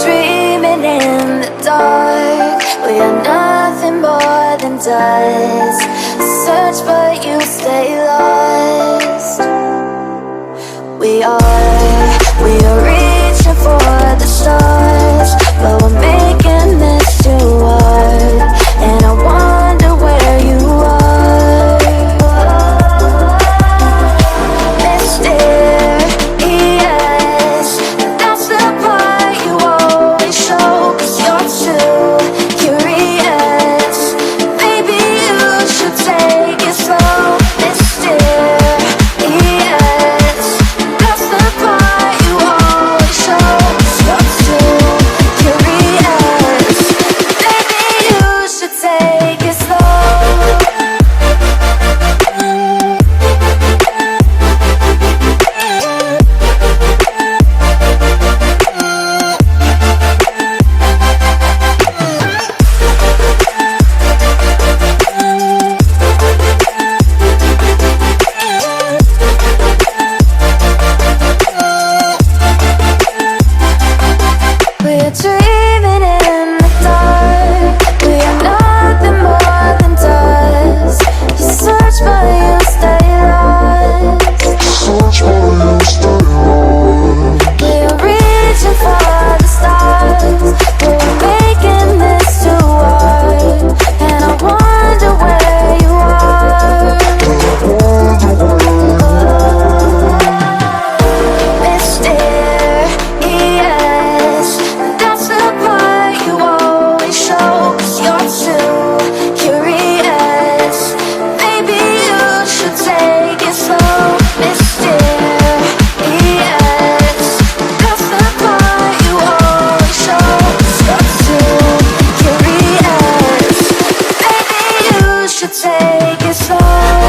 dreaming in the dark. We are nothing more than dust. Search but you stay lost. We are reaching for the stars, but we're making this too hard. And I wonder where you are. Mysterious, that's the part you always show. 'Cause you're too curious. Maybe you should take it slow. Mysterious, that's the part you always show. 'Cause you're too curious. Maybe you should take it slow. We're dreaming in the dark. We are nothing more than dust. You search but you stay lost. We are reaching for the stars, but we're making this too hard. And I wonder where you are. Mysterious, that's the part you always show. 'Cause you're too curious. Maybe you should take it slow. Mysterious, that's the part you always show. 'Cause you're too curious. Maybe you should take it slow.